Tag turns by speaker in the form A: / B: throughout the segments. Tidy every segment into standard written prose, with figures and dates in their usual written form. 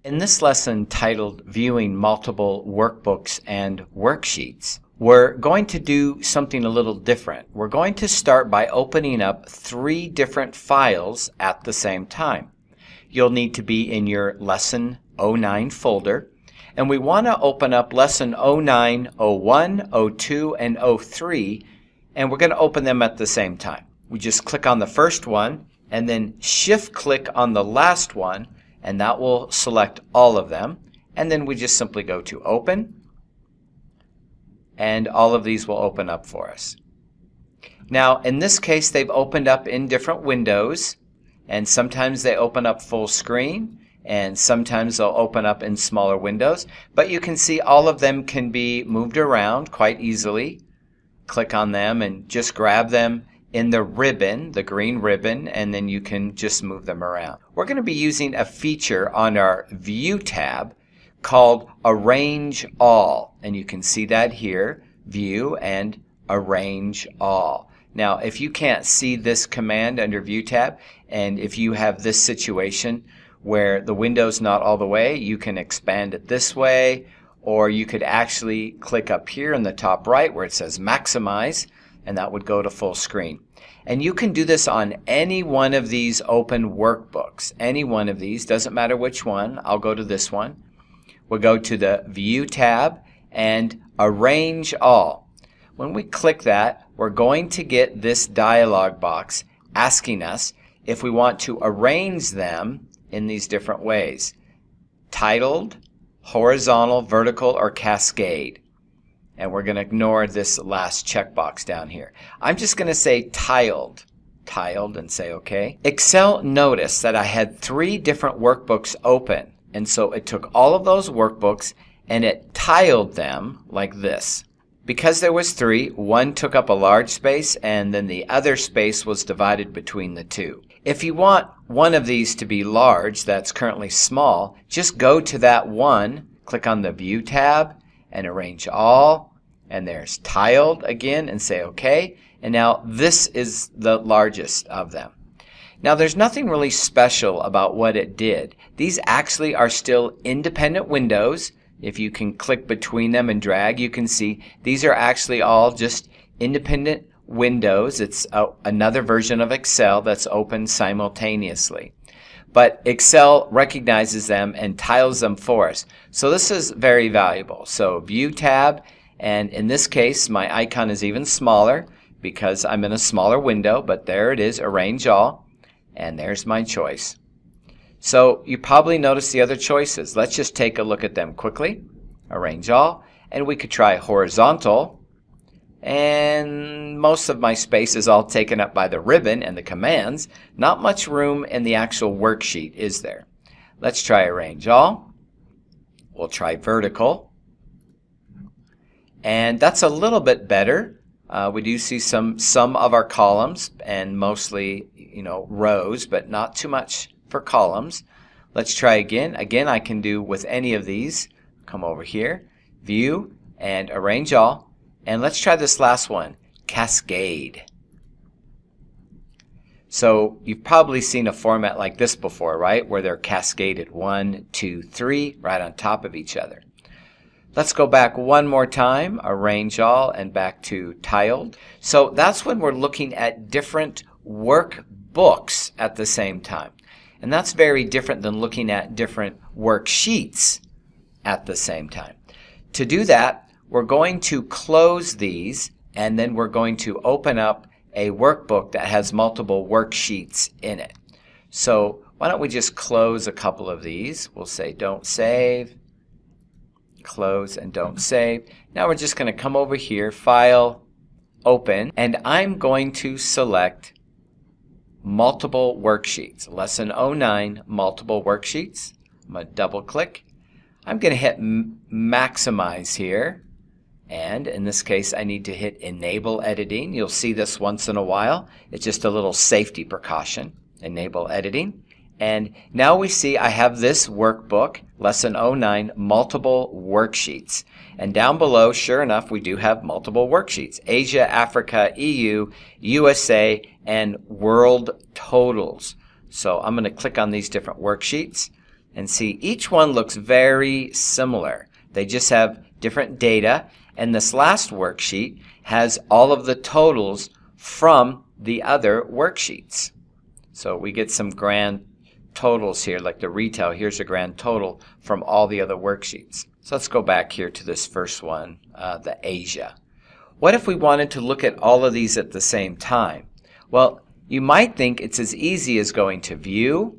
A: In this lesson titled Viewing Multiple Workbooks and Worksheets, we're going to do something a little different. We're going to start by opening up 3 different files at the same time. You'll need to be in your Lesson 09 folder, and we want to open up Lesson 09, 01, 02, and 03, and we're going to open them at the same time. We just click on the first one and then shift click on the last one, and that will select all of them, and then we just simply go to open, and all of these will open up for us. Now in this case they've opened up in different windows, and sometimes they open up full screen and sometimes they'll open up in smaller windows, but you can see all of them can be moved around quite easily. Click on them and just grab them in the ribbon, the green ribbon, and then you can just move them around. We're going to be using a feature on our View tab called Arrange All, and you can see that here, View and Arrange All. Now if you can't see this command under View tab, and if you have this situation where the window's not all the way, you can expand it this way, or you could actually click up here in the top right where it says Maximize, and that would go to full screen. And you can do this on any one of these open workbooks. Any one of these, doesn't matter which one. I'll go to this one. We'll go to the View tab and Arrange All. When we click that, we're going to get this dialog box asking us if we want to arrange them in these different ways: titled, horizontal, vertical, or cascade. And we're going to ignore this last checkbox down here. I'm just going to say tiled, and say OK. Excel noticed that I had 3 different workbooks open, and so it took all of those workbooks and it tiled them like this. Because there was 3, one took up a large space and then the other space was divided between the 2. If you want one of these to be large that's currently small, just go to that one, click on the View tab and Arrange All, and there's tiled again, and say OK, and now this is the largest of them. Now there's nothing really special about what it did. These actually are still independent windows. If you can click between them and drag, you can see these are actually all just independent windows. It's another version of Excel that's open simultaneously. But Excel recognizes them and tiles them for us. So this is very valuable. So View tab, and in this case my icon is even smaller because I'm in a smaller window, but there it is, Arrange All, and there's my choice. So you probably noticed the other choices. Let's just take a look at them quickly. Arrange All, and we could try horizontal, and most of my space is all taken up by the ribbon and the commands. Not much room in the actual worksheet, is there? Let's try Arrange All. We'll try vertical, and that's a little bit better. We do see some of our columns and mostly rows, but not too much for columns. Let's try again. Again, I can do with any of these. Come over here, View and Arrange All. And let's try this last one, Cascade. So you've probably seen a format like this before, right? Where they're cascaded 1, 2, 3 right on top of each other. Let's go back one more time, Arrange All, and back to tiled. So that's when we're looking at different workbooks at the same time. And that's very different than looking at different worksheets at the same time. To do that, we're going to close these, and then we're going to open up a workbook that has multiple worksheets in it. So why don't we just close a couple of these. We'll say Don't Save, close, and Don't Save. Now we're just going to come over here, File, Open, and I'm going to select Multiple Worksheets. Lesson 09, Multiple Worksheets. I'm going to double click. I'm going to hit Maximize here, and in this case I need to hit Enable Editing. You'll see this once in a while. It's just a little safety precaution. Enable Editing. And now we see I have this workbook, Lesson 09, Multiple Worksheets. And down below, sure enough, we do have multiple worksheets: Asia, Africa, EU, USA, and World Totals. So I'm going to click on these different worksheets. And see, each one looks very similar. They just have different data. And this last worksheet has all of the totals from the other worksheets. So we get some grand totals here, like the retail. Here's a grand total from all the other worksheets. So let's go back here to this first one, the Asia. What if we wanted to look at all of these at the same time? Well, you might think it's as easy as going to View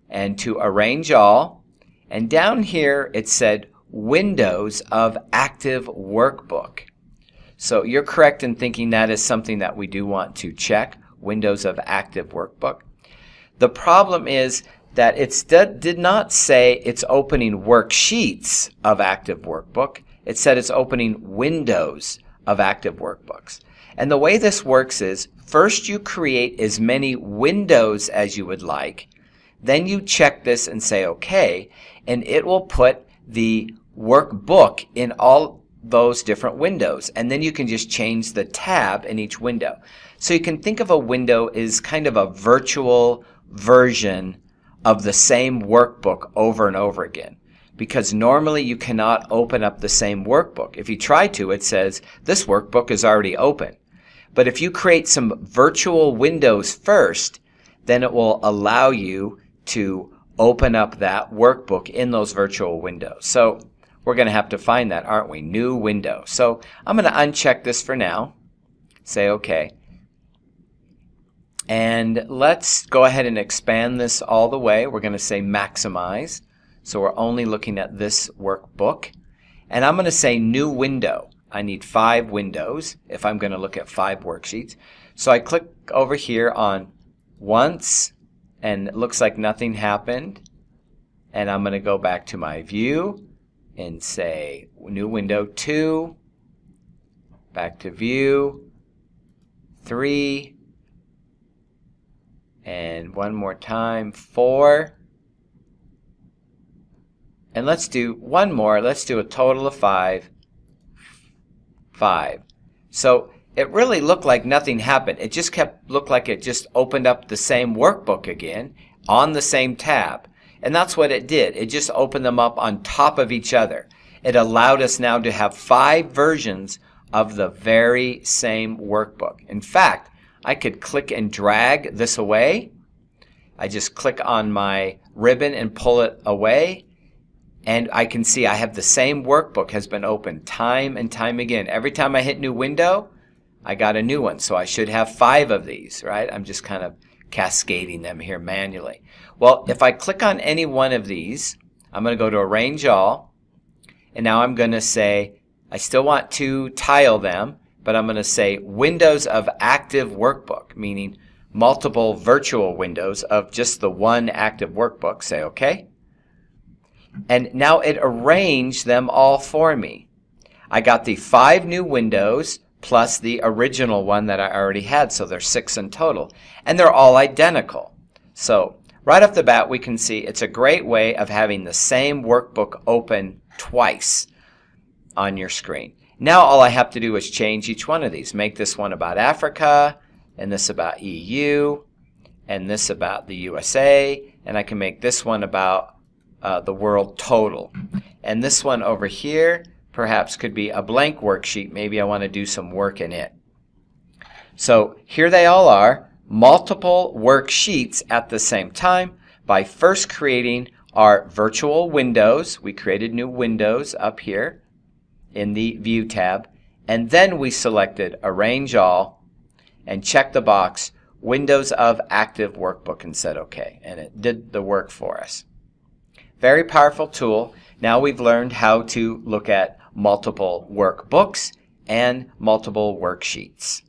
A: and to Arrange All. And down here it said Windows of Active Workbook. So you're correct in thinking that is something that we do want to check, Windows of Active Workbook. The problem is that it did not say it's opening Worksheets of Active Workbook. It said it's opening Windows of Active Workbooks. And the way this works is, first you create as many windows as you would like, then you check this and say OK, and it will put the workbook in all those different windows, and then you can just change the tab in each window. So you can think of a window as kind of a virtual version of the same workbook over and over again, because normally you cannot open up the same workbook. If you try to, it says this workbook is already open. But if you create some virtual windows first, then it will allow you to open up that workbook in those virtual windows. So we're going to have to find that, aren't we? New window. So I'm going to uncheck this for now. Say OK. And let's go ahead and expand this all the way. We're going to say maximize. So we're only looking at this workbook. And I'm going to say new window. I need 5 windows if I'm going to look at 5 worksheets. So I click over here on once, and it looks like nothing happened. And I'm going to go back to my view and say new window 2, back to view, 3, and one more time, 4. And let's do one more. Let's do a total of 5. 5. So it really looked like nothing happened. It just looked like it just opened up the same workbook again on the same tab. And that's what it did. It just opened them up on top of each other. It allowed us now to have 5 versions of the very same workbook. In fact, I could click and drag this away. I just click on my ribbon and pull it away. And I can see I have the same workbook has been opened time and time again. Every time I hit new window, I got a new one. So I should have 5 of these, right? I'm just kind of cascading them here manually. Well, if I click on any one of these, I'm going to go to Arrange All. And now I'm going to say, I still want to tile them, but I'm going to say Windows of Active Workbook, meaning multiple virtual windows of just the one active workbook. Say OK. And now it arranged them all for me. I got the 5 new windows plus the original one that I already had, so there's 6 in total. And they're all identical. So right off the bat, we can see it's a great way of having the same workbook open twice on your screen. Now all I have to do is change each one of these. Make this one about Africa, and this about EU, and this about the USA, and I can make this one about the world total. And this one over here perhaps could be a blank worksheet. Maybe I want to do some work in it. So here they all are, multiple worksheets at the same time by first creating our virtual windows. We created new windows up here in the View tab, and then we selected Arrange All and checked the box Windows of Active Workbook and said OK, and it did the work for us. Very powerful tool. Now we've learned how to look at multiple workbooks and multiple worksheets.